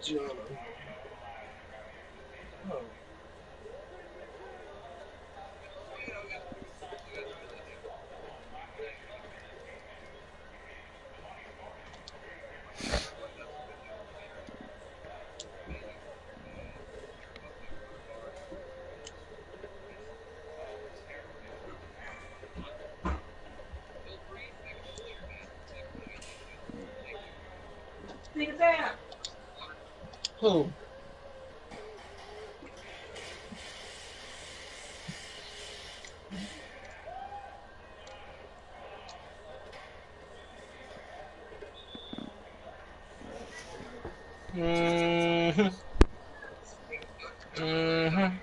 John. Oh. Who? Mm-hmm. Mm-hmm.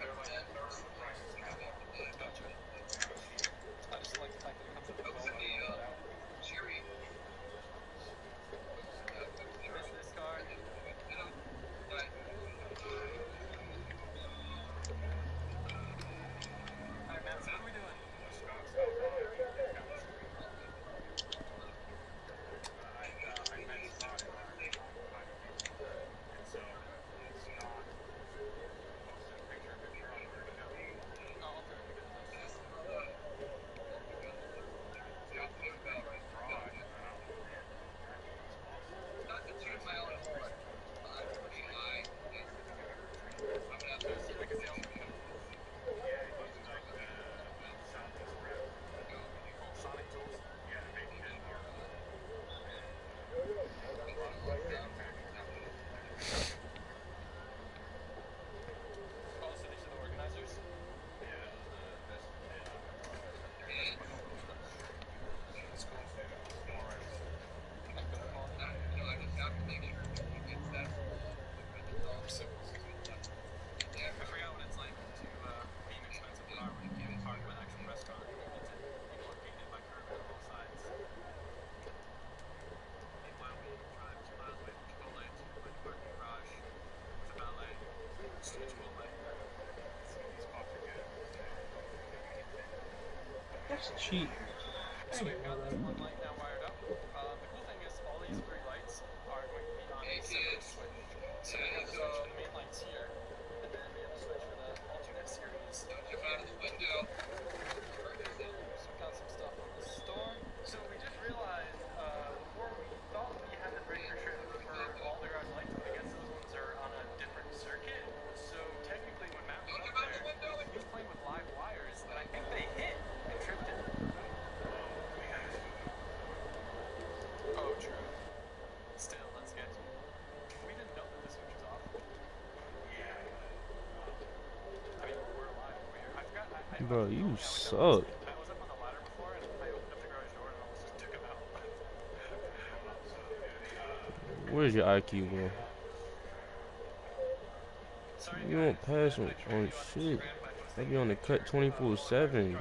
That's cheap. Bro, you suck. Where's your IQ, bro? You don't pass on shit. I be on the cut 24/7.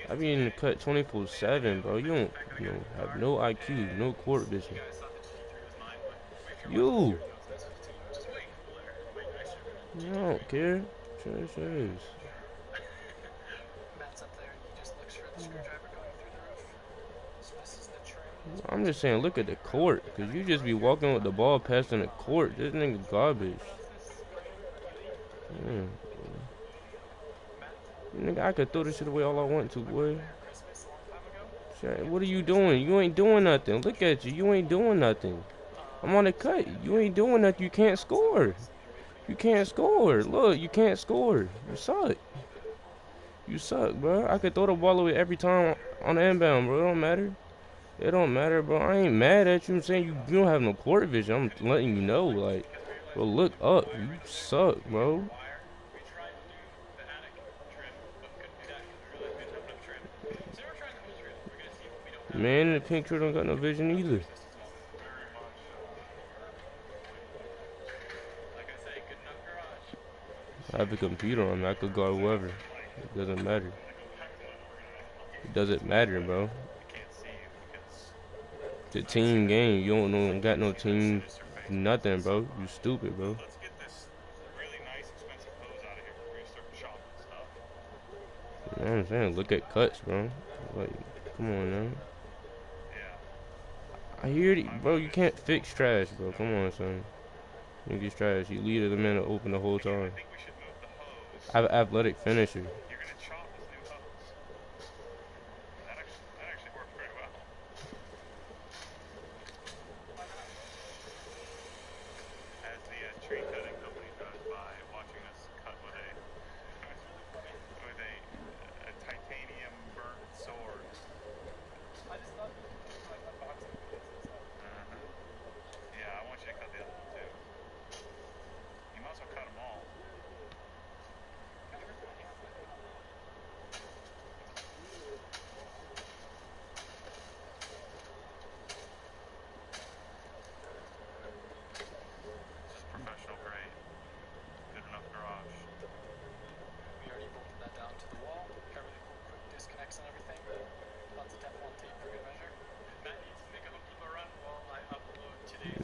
I be in the cut 24/7, bro. You don't have no IQ, no court vision. You. I don't care. Trash ass. I'm just saying, look at the court, cause you just be walking with the ball passing the court. This nigga garbage. Yeah. Nigga, I could throw this shit away all I want to, boy. Shit, what are you doing? You ain't doing nothing. Look at you. You ain't doing nothing. I'm on the cut. You ain't doing nothing. You can't score. You can't score. Look, you can't score. You suck. You suck, bro. I could throw the ball away every time on the inbound, bro. It don't matter. It don't matter, bro. I ain't mad at you. I'm saying you don't have no court vision. I'm letting you know, like, bro, look up. You suck, bro. Man in the pink shirt don't got no vision either. I have a computer on me. I could guard whoever. It doesn't matter. It doesn't matter, bro. It's a team game. You don't got no team, nothing, bro. You stupid, bro. You know what I'm saying? Look at cuts, bro. Like, come on now. I hear it, bro. You can't fix trash, bro. Come on, son. Niggas trash. You leave the man open the whole time. I have an athletic finisher.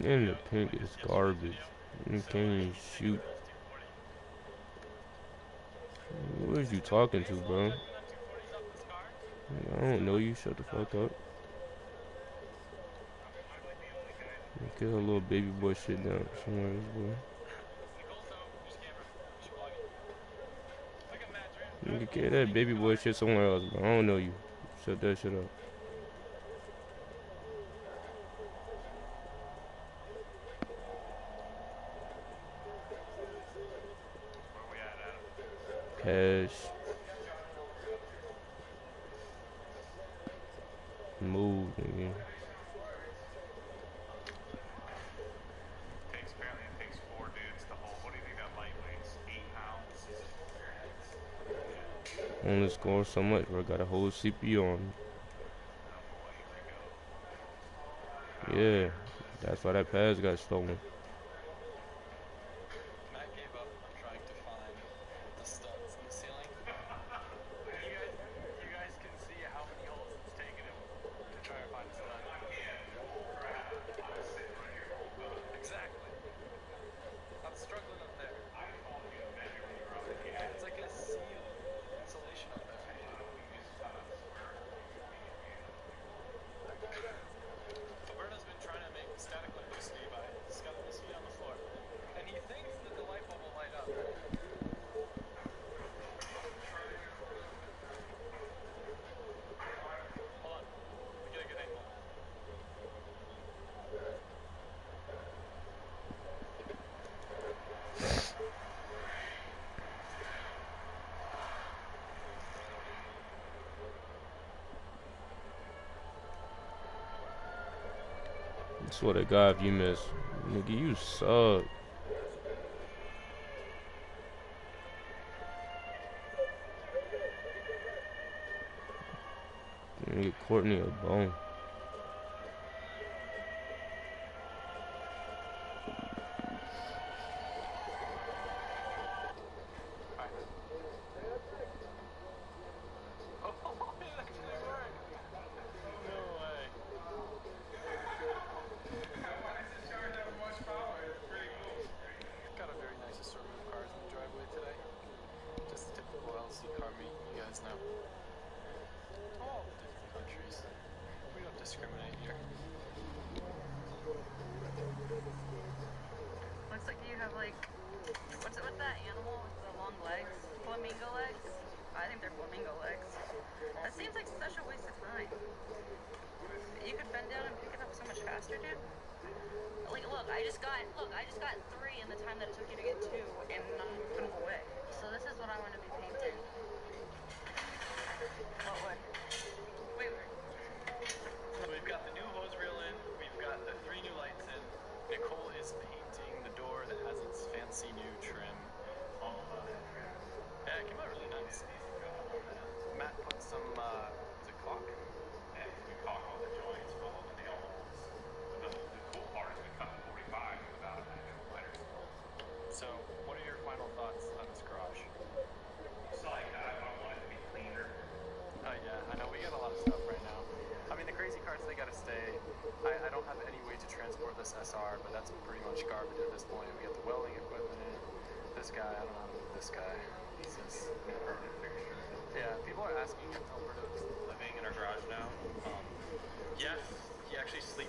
And the pink is garbage. You can't even shoot. Who is you talking to, bro? I don't know you. Shut the fuck up. Get a little baby boy shit down somewhere, boy. You can get that baby boy shit somewhere else, bro. I don't know you. Shut that shit up. Cash. Move, nigga. Only score so much, bro. Got a whole CPU on. Yeah, that's why that pass got stolen. I swear to God, if you miss, nigga, you suck. Nigga, Courtney a bone.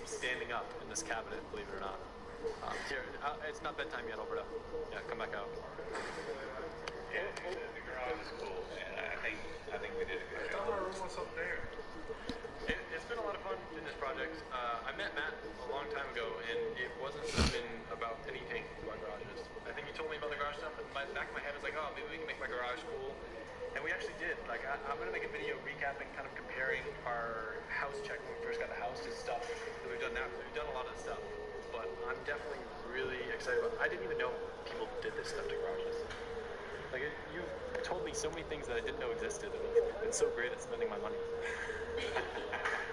Standing up in this cabinet, believe it or not. Here, it's not bedtime yet, Alberto. Yeah, come back out. Yeah, the garage is cool, and I think we did a good job. Our room was up there. It's been a lot of fun in this project. I met Matt a long time ago, and it wasn't even about anything about garages. I think he told me about the garage stuff, and the back of my head was like, oh, maybe we can make my garage cool. And we actually did. Like, I'm going to make a video recapping, kind of comparing our house check when we first got the house to stuff that we've done now. We've done a lot of stuff, but I'm definitely really excited about it. I didn't even know people did this stuff to garages. Like, you've told me so many things that I didn't know existed, and I've been so great at spending my money.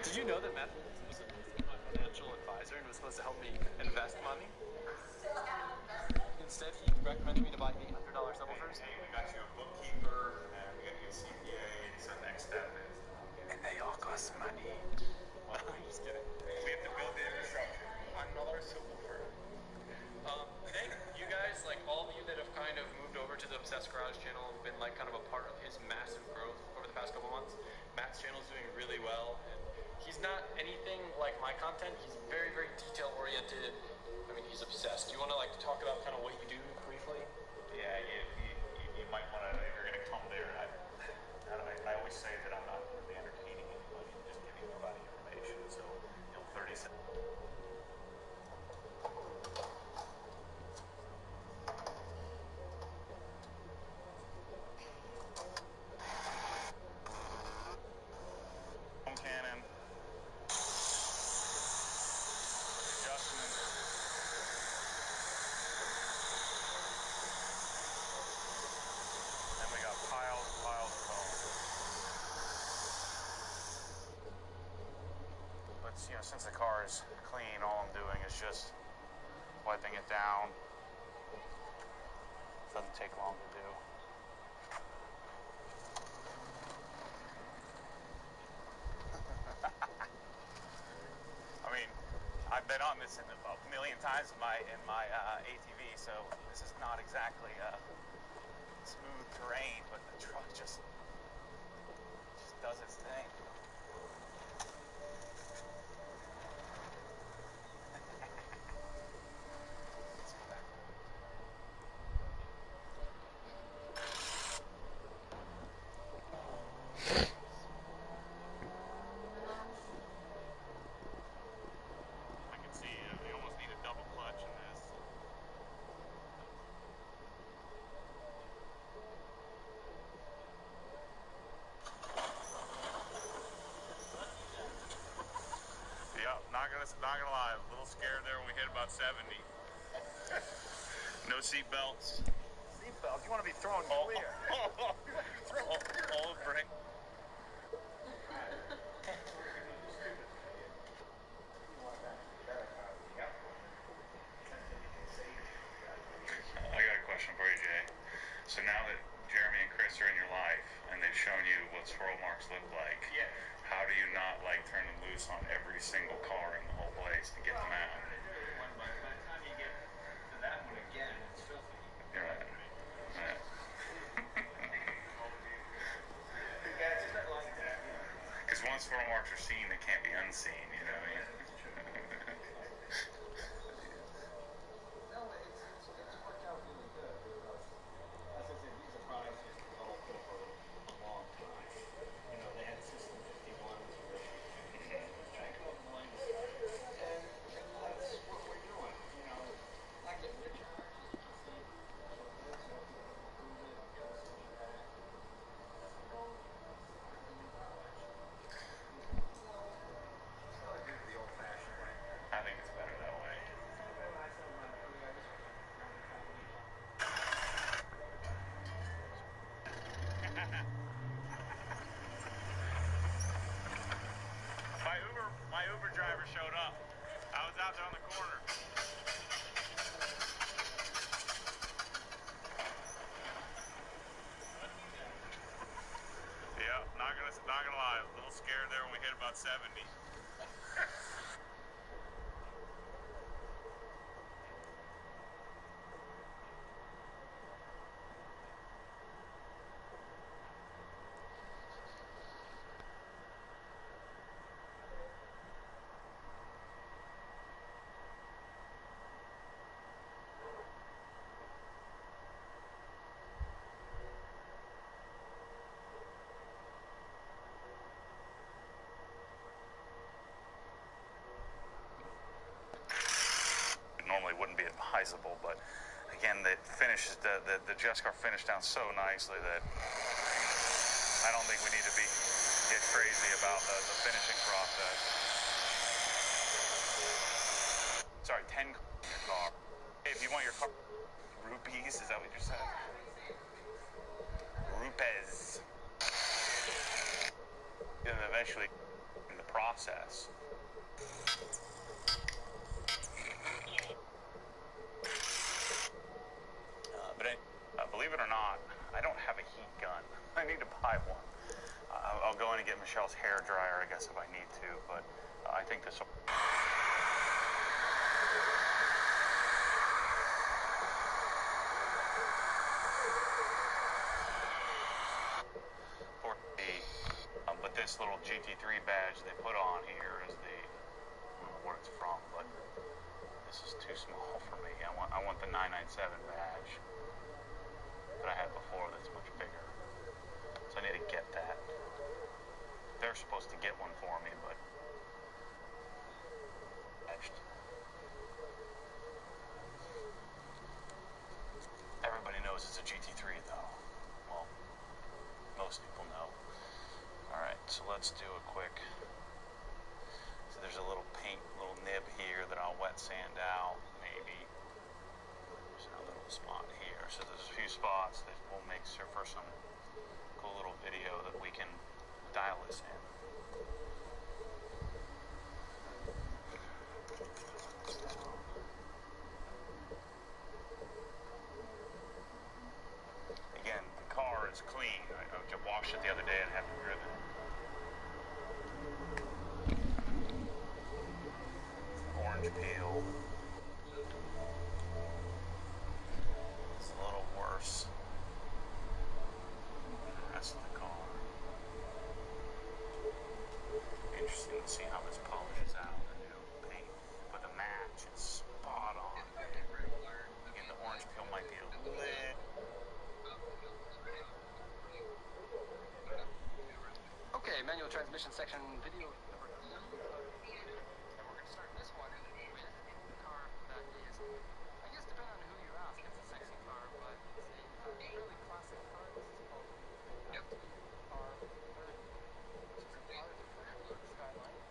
Did you know that Matt was supposed to be my financial advisor and was supposed to help me invest money? Instead, he recommended me to buy $800 subwoofers. Hey, we got you a bookkeeper, and we got you a CPA, so next step is... And they all cost money. Well, I'm just kidding. We have to build the infrastructure. Another subwoofer. Thank you guys, like all of you that have kind of moved over to the Obsessed Garage channel and been like kind of a part of his massive growth over the past couple months. Matt's channel is doing really well, and he's not anything like my content. He's very, very detail oriented. I mean, he's obsessed. Do you want to like talk about kind of what you do briefly? Yeah, you might want to, if you're going to come there, I always say that I'm not really entertaining anybody, I'm just giving everybody information, so, 30 seconds. Cannon, adjustment, then we got piles of foam. But since the car is clean, all I'm doing is just wiping it down. Doesn't take long to do. I mean, I've been on this a million times in my ATV, so this is not exactly smooth terrain, but the truck just does its thing. Not gonna lie, a little scared there when we hit about 70. No seat belts. Seat belts? You want to be throwing clear. All brake. I got a question for you, Jay. So now that Jeremy and Chris are in your life and they've shown you what swirl marks look like, Yeah. How do you not turn them loose on every single car in the whole place to get them out? By the time you get to that one again, it's filthy. You're right. Yeah. Because once swirl marks are seen, they can't be unseen, you know what I mean? It's worked out really good because, as I said, these are products that developed over a long time. They had System 51s originally. Trying to come up with line stuff. And that's what we're doing. Not getting richer. Just see what it is, so people can improve it, adjust it, that. It's not good the old-fashioned way. I think it's better that way. My Uber driver showed up. I was out there on the corner. Yeah, not gonna lie, a little scared there when we hit about 70. customizable, but again, the Jets car finished down so nicely that I don't think we need to get crazy about the finishing process. Sorry, 10 in your car. Hey, if you want your car rupees, is that what you said? Rupees. And eventually in the process. Believe it or not, I don't have a heat gun. I need to buy one. I'll go in and get Michelle's hair dryer, I guess, if I need to, but I think this will... But this little GT3 badge they put on here is I don't know where it's from, but this is too small for me. I want the 997 badge that I had before that's much bigger. So I need to get that. They're supposed to get one for me, but everybody knows it's a GT3 though. Well, most people know. Alright, so let's do a quick. So there's a little nib here that I'll wet sand out, maybe. There's a little spot here. So there's a few spots that we'll make sure for some cool little video that we can dial this in. Again, the car is clean. I washed it the other day and haven't driven it. Orange peel. It's a little worse than the rest of the car. Interesting to see how this polishes out the new paint, but the match is spot on. Again, the orange peel might be a little. Okay, manual transmission section video number 3. And we're going to start this one with a car that is, I guess depending on who you ask, it's a sexy car, but it's a fairly classic car. This is called the R30, which is a car different from the Skyline.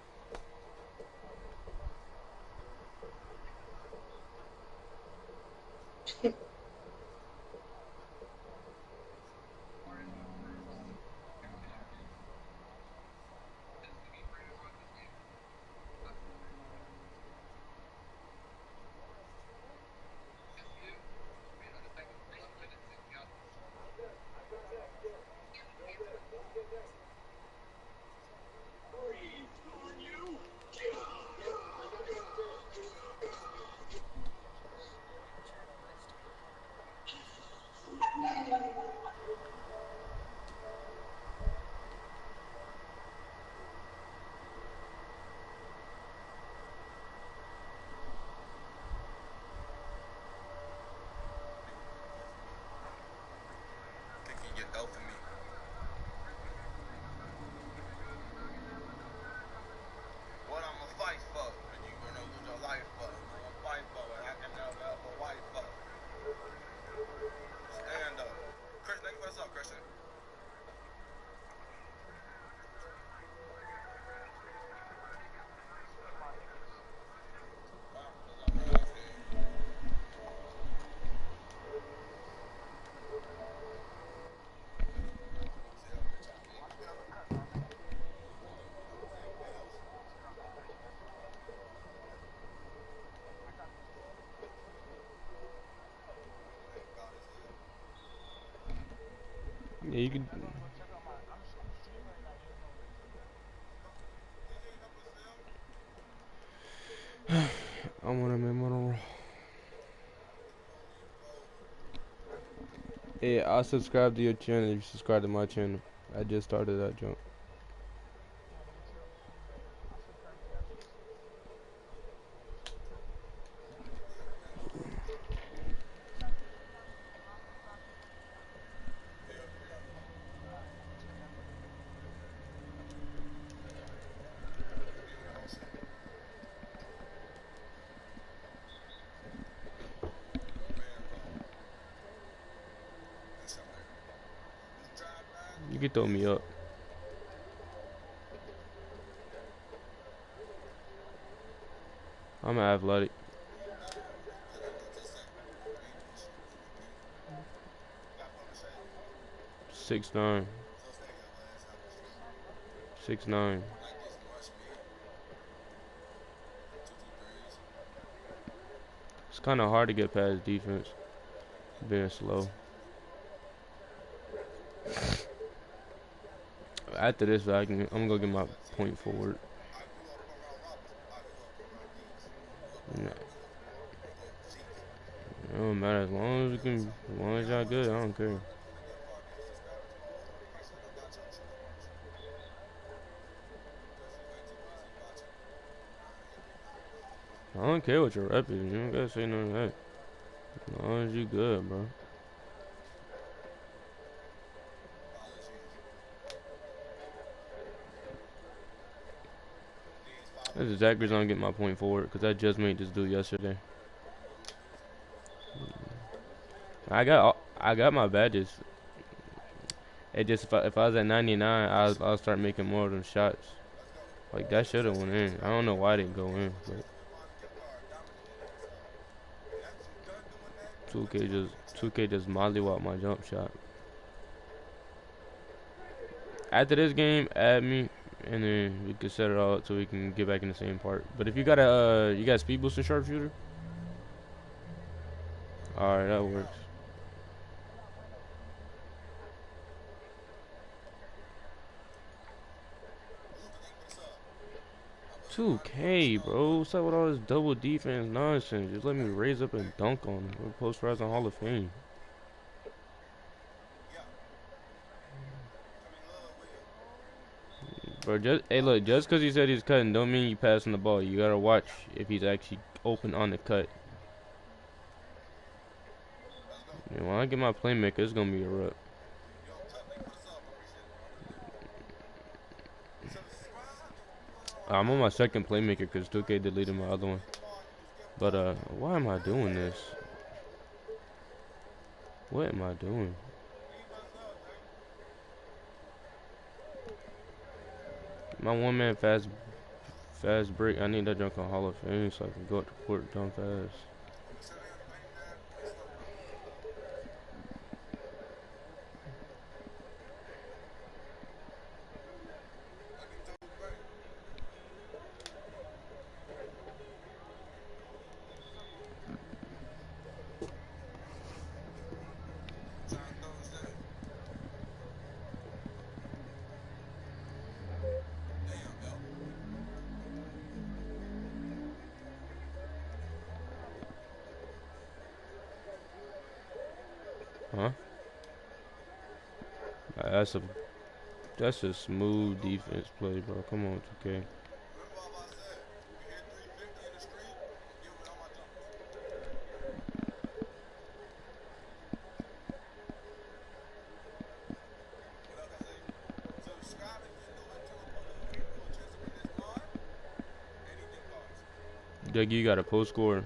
What I'ma fight for? And you gonna lose your life for? I'ma fight for it. I can never ever fight for. Stand up. Christian, what's up, Christian? Yeah, you can. I'm on a memorable. Yeah, I'll subscribe to your channel if you subscribe to my channel. I just started that jump. You can throw me up. I'm athletic. 6'9". 6'9". It's kind of hard to get past defense, being slow. After this, I'm gonna get my point forward. Nah, it don't matter as long as y'all good. I don't care. I don't care what your rep is. You don't gotta say none of that. As long as you good, bro. That's exactly reason I'm getting my point forward, because I just made this dude yesterday. I got my badges. It just if I was at 99, I'll start making more of them shots. Like that should have went in. I don't know why it didn't go in, but 2K just mollywop my jump shot. After this game, add me, and then we can set it all up so we can get back in the same part. But if you got a you got speed boost and sharpshooter, all right, that works. 2K, bro. What's up with all this double defense nonsense? Just let me raise up and dunk on him. We're post-rise on Hall of Fame. Bro, hey, look, just because he said he's cutting don't mean you passing the ball. You gotta watch if he's actually open on the cut. And when I get my playmaker, it's gonna be a rep. I'm on my second playmaker because 2K deleted my other one. But why am I doing this? What am I doing? My one-man fast break. I need that junk on Hall of Fame so I can go up the court dumb fast. Huh? That's a smooth defense play, bro. Come on, 2K. Doug, you got a post score.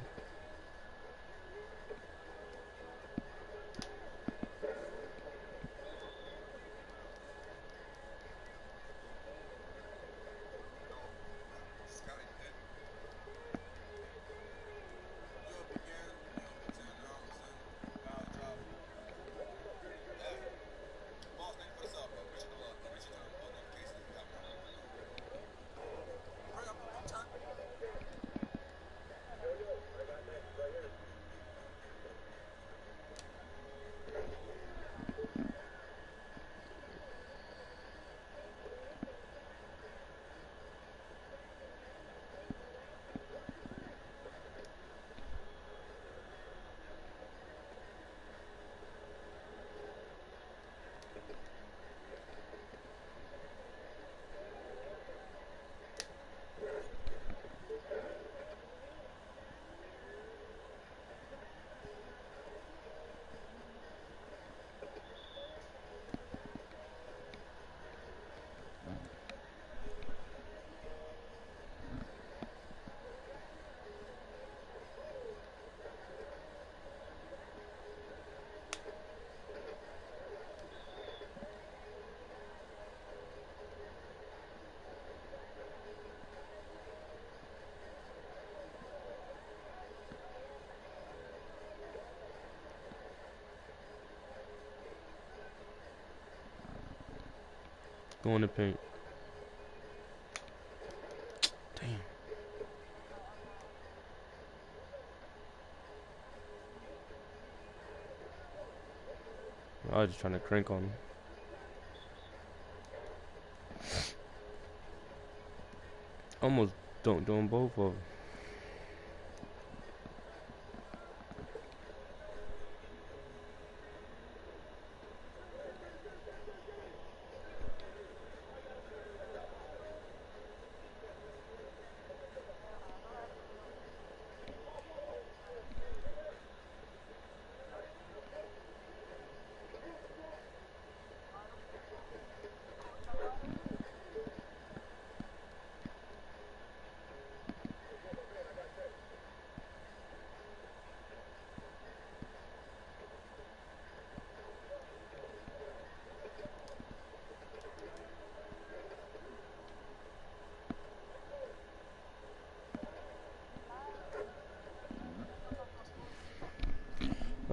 Go in the paint. Damn. I was just trying to crank on him. Almost dunked on both of them.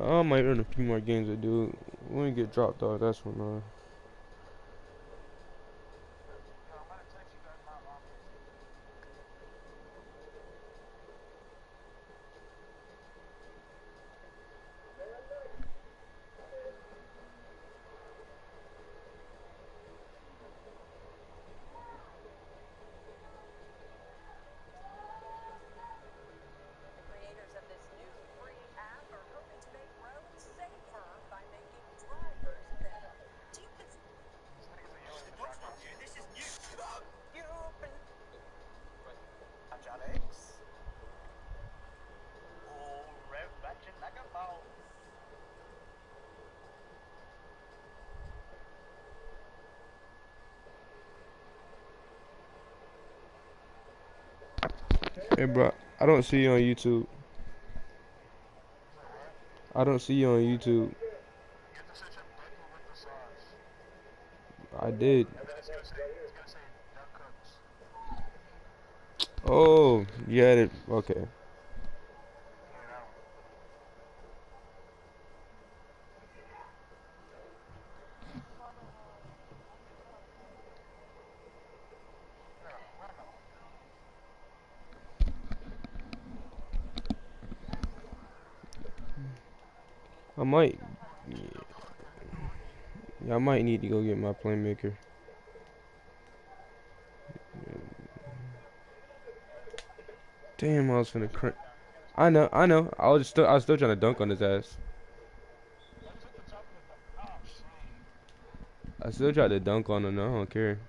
I might earn a few more games to do. When we get dropped off, that's when Creators of this new free app are hoping to make roads safer by making drivers better. Do you This is new. Alex. Oh, rev batching like a ball. Hey, bro, I don't see you on YouTube. I don't see you on YouTube. You have to search up Deadpool with the sauce. I did. And then it's gonna say no cooks. Oh, you had it. Okay. You know. I might. Yeah, I might need to go get my playmaker. Damn, I was finna crank. I know. I was still trying to dunk on his ass. I still tried to dunk on him. No, I don't care.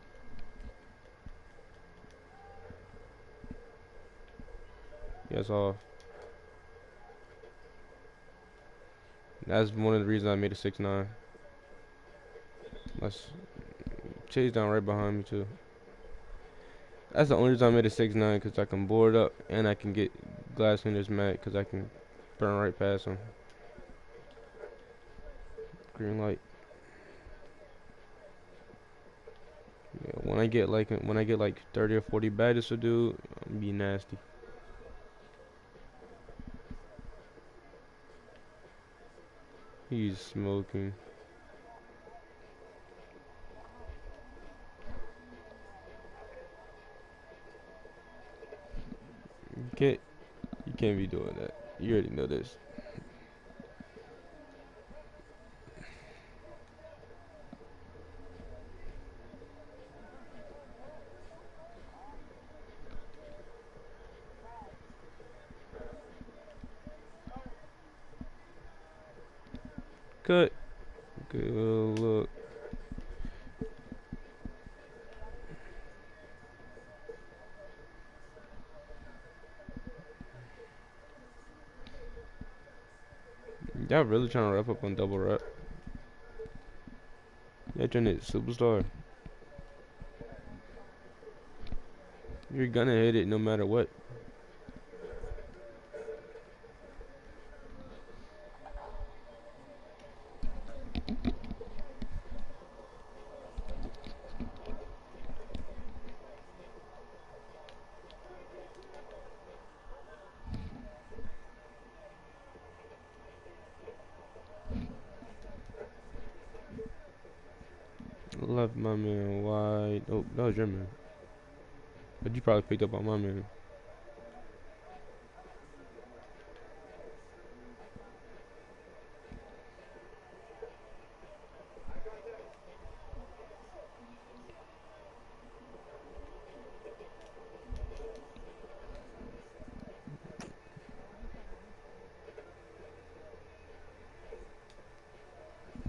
Yes, off. That's one of the reasons I made a 6'9". Let's chase down right behind me too. That's the only reason I made a 6'9", because I can board up and I can get glass fingers mad because I can burn right past him. Green light. Yeah, when I get like 30 or 40 badges to do, I'm be nasty. He's smoking. You can't be doing that. You already know this. Cut. Good look. Y'all really trying to wrap up on double rep? Y'all trying to hit superstar. You're gonna hit it no matter what. left my man wide. Oh, that was your man. But you probably picked up on my man.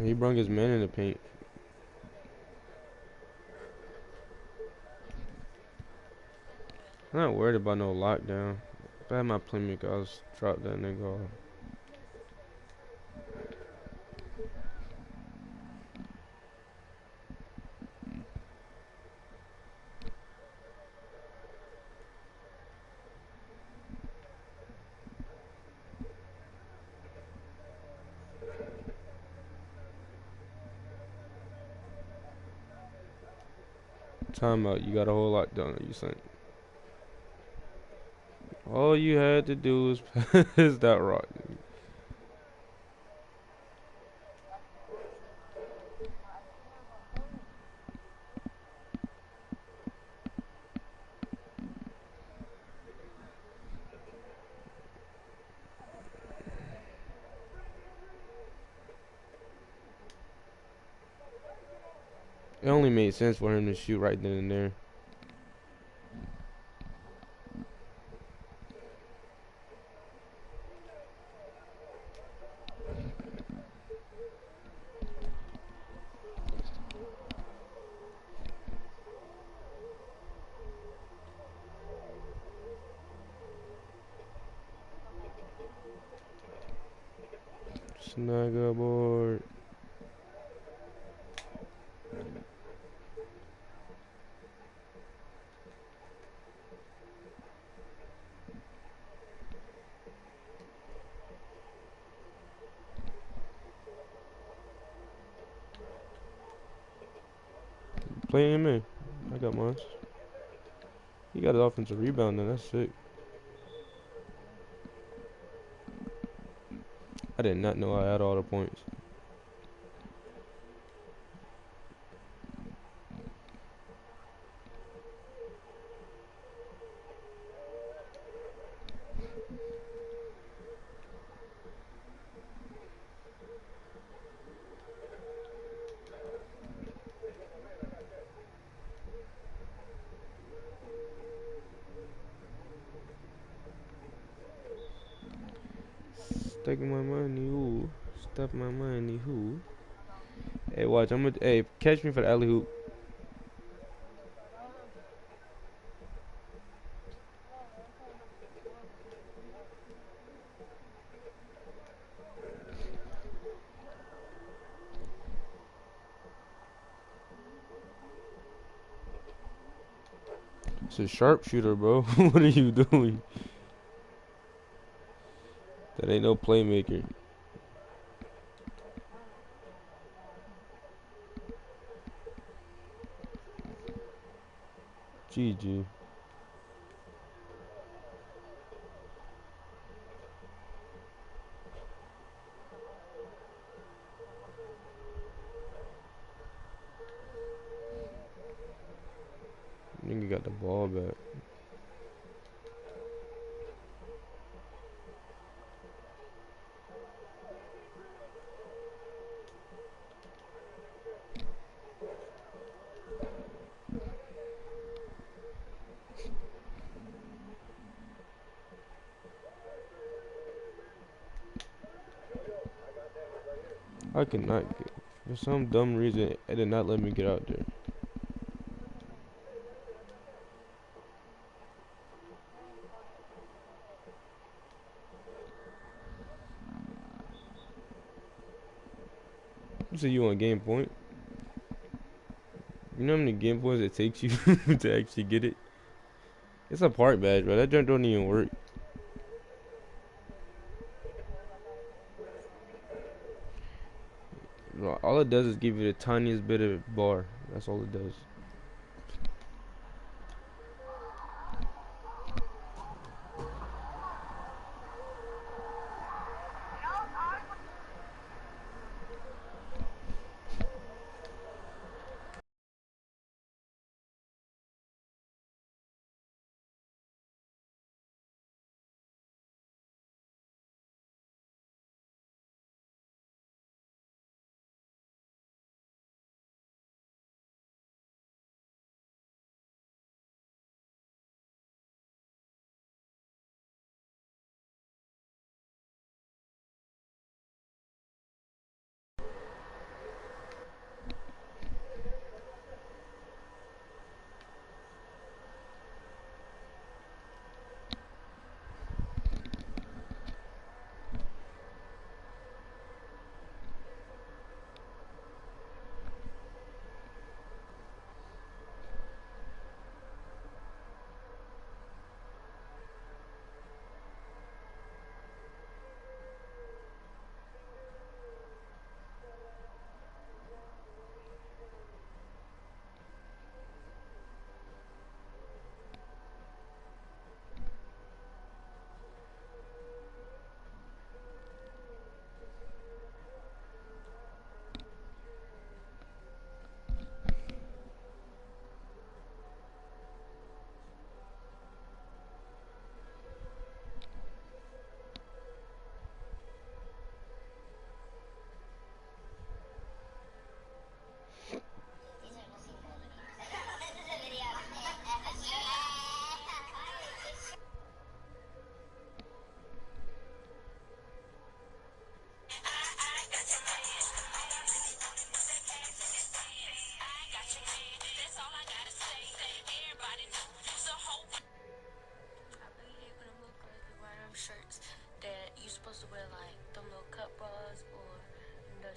He brung his man in the paint. I'm not worried about no lockdown. If I had my playmaker, I was drop that nigga off. Time out. You got a whole lockdown. You saying? All you had to do was pass that rock. It only made sense for him to shoot right then and there. Snag a board. Play him in. I got mine. He got an offensive rebound, then that's sick. I did not know I had all the points. Taking my money, who? Stuff my money, who? Hey, watch, I'm gonna. Hey, catch me for the alley hoop. It's a sharpshooter, bro. What are you doing? That ain't no playmaker. GG. Nigga got the ball back. I could not get. For some dumb reason, it did not let me get out there. So you on game point? You know how many game points it takes you to actually get it? It's a park badge, bro. That junk don't even work. Bro, all it does is give you the tiniest bit of bar. That's all it does.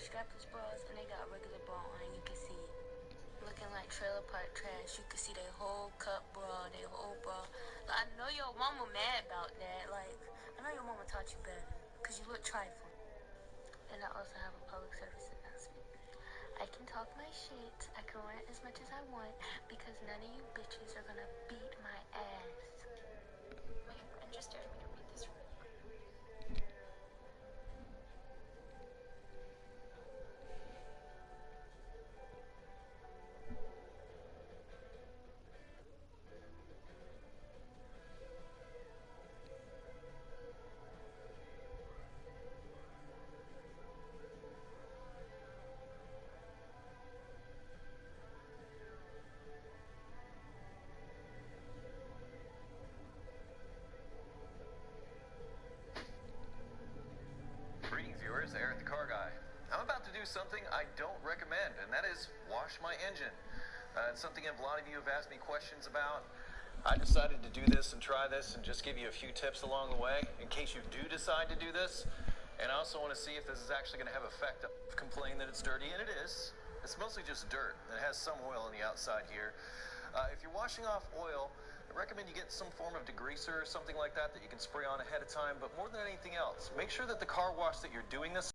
strapless bras and they got a regular bra on. You can see it. Looking like trailer park trash. You can see their whole cup bra, their whole bra. I know your mama mad about that. Like, I know your mama taught you better. Because you look trifling. And I also have a public service announcement. I can talk my shit. I can rant as much as I want. Because none of you bitches are gonna beat my ass. My friend just dared me to read this from you. Greetings, viewers. Eric the Car Guy. I'm about to do something I don't recommend, and that is wash my engine. It's something a lot of you have asked me questions about. I decided to do this and try this and just give you a few tips along the way in case you do decide to do this. And I also want to see if this is actually going to have effect. I've complained that it's dirty, and it is. It's mostly just dirt. It has some oil on the outside here. If you're washing off oil, I recommend you get some form of degreaser or something like that you can spray on ahead of time. But more than anything else, make sure that the car wash that you're doing this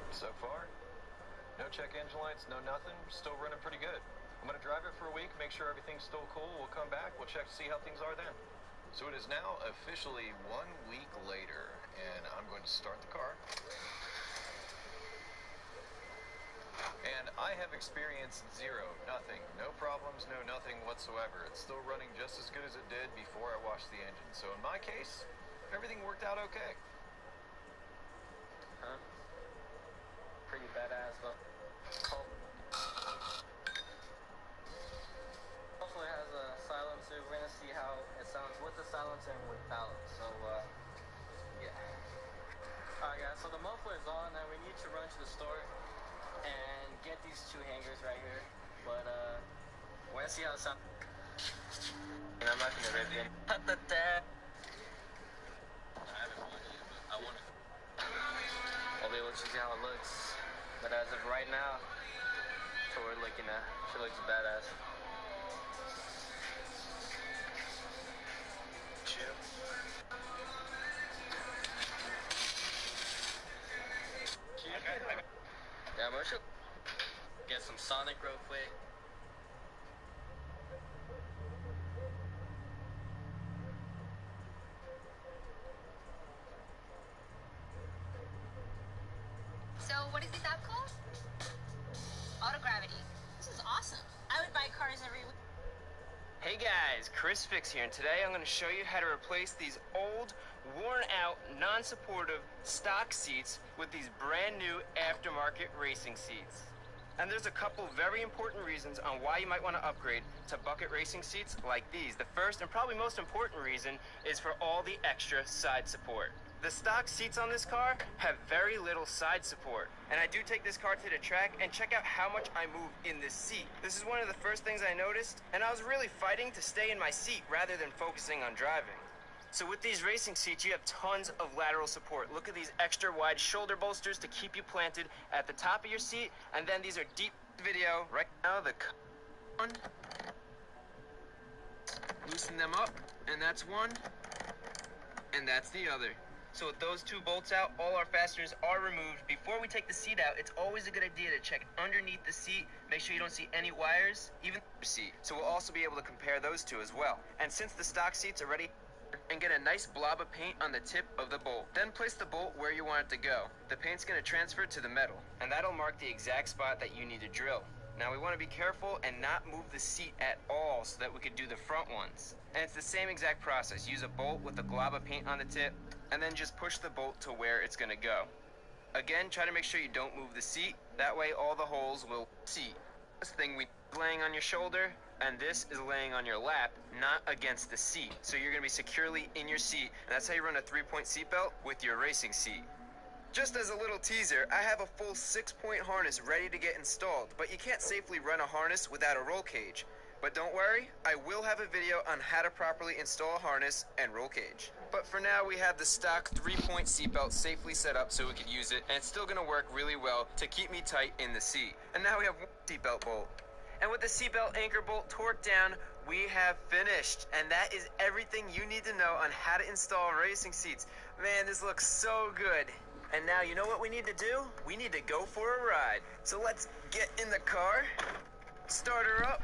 so far. No check engine lights, no nothing. Still running pretty good. I'm going to drive it for a week, make sure everything's still cool. We'll come back. We'll check to see how things are then. So it is now officially 1 week later, and I'm going to start the car. And I have experienced zero, nothing, no problems, no nothing whatsoever. It's still running just as good as it did before I washed the engine. So in my case, everything worked out okay. Huh? Pretty badass though. Hopefully it has a silencer. We're gonna see how it sounds with the silencer and without. So yeah. Alright guys, so the muffler is on and we need to run to the store and get these two hangers right here. But we're gonna see how it sounds. And I'm not gonna rip it. I haven't watched it, but I wanna. I'll be able to see how it looks. But as of right now, that's what we're looking at. She looks badass. Chill. Yeah, we should get some Sonic real quick. So, what is this app called? Autogravity. This is awesome. I would buy cars every week. Hey guys, Chris Fix here, and today I'm going to show you how to replace these old, worn out, non-supportive stock seats with these brand new aftermarket racing seats. And there's a couple very important reasons on why you might want to upgrade to bucket racing seats like these. The first and probably most important reason is for all the extra side support. The stock seats on this car have very little side support. And I do take this car to the track and check out how much I move in this seat. This is one of the first things I noticed, and I was really fighting to stay in my seat rather than focusing on driving. So with these racing seats, you have tons of lateral support. Look at these extra wide shoulder bolsters to keep you planted at the top of your seat. And then these are deep video. Right now, the one. Loosen them up, and that's one. and that's the other. So with those two bolts out, all our fasteners are removed. Before we take the seat out, it's always a good idea to check underneath the seat, make sure you don't see any wires, even the seat. So we'll also be able to compare those two as well. And since the stock seats are ready, and get a nice blob of paint on the tip of the bolt. Then place the bolt where you want it to go. The paint's going to transfer to the metal, and that'll mark the exact spot that you need to drill. Now we want to be careful and not move the seat at all so that we could do the front ones. And it's the same exact process. Use a bolt with a glob of paint on the tip, and then just push the bolt to where it's going to go. Again, try to make sure you don't move the seat. That way all the holes will seat. This thing we laying on your shoulder, and this is laying on your lap, not against the seat. So you're going to be securely in your seat, and that's how you run a 3-point seatbelt with your racing seat. Just as a little teaser, I have a full 6-point harness ready to get installed, but you can't safely run a harness without a roll cage. But don't worry, I will have a video on how to properly install a harness and roll cage. But for now, we have the stock 3-point seatbelt safely set up so we could use it, and it's still going to work really well to keep me tight in the seat. And now we have one seatbelt bolt. And with the seatbelt anchor bolt torqued down, we have finished. And that is everything you need to know on how to install racing seats. Man, this looks so good. And now you know what we need to do? We need to go for a ride. So let's get in the car, start her up.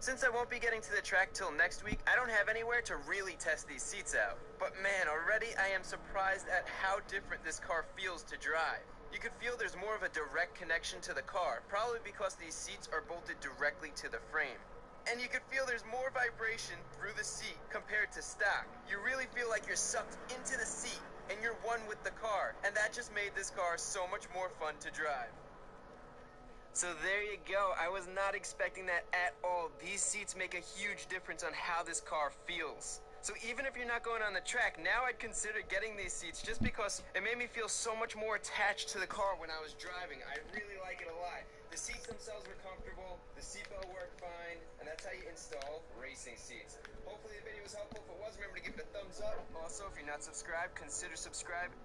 Since I won't be getting to the track till next week, I don't have anywhere to really test these seats out. But man, already I am surprised at how different this car feels to drive. You could feel there's more of a direct connection to the car, probably because these seats are bolted directly to the frame. And you could feel there's more vibration through the seat compared to stock. You really feel like you're sucked into the seat and you're one with the car. And that just made this car so much more fun to drive. So there you go. I was not expecting that at all. These seats make a huge difference on how this car feels. So even if you're not going on the track, now I'd consider getting these seats just because it made me feel so much more attached to the car when I was driving. I really like it a lot. The seats themselves were comfortable, the seatbelt worked fine, and that's how you install racing seats. Hopefully the video was helpful. If it was, remember to give it a thumbs up. Also, if you're not subscribed, consider subscribing.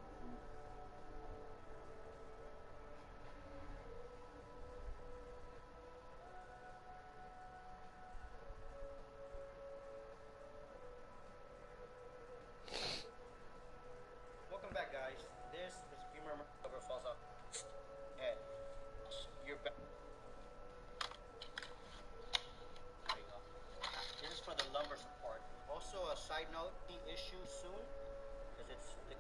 Welcome back, guys. This is if you remember rubber falls off head. You're back. There you go. This is for the lumbar support. Also, a side note, the issue soon because it's the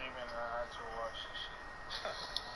came in and I had to watch this shit.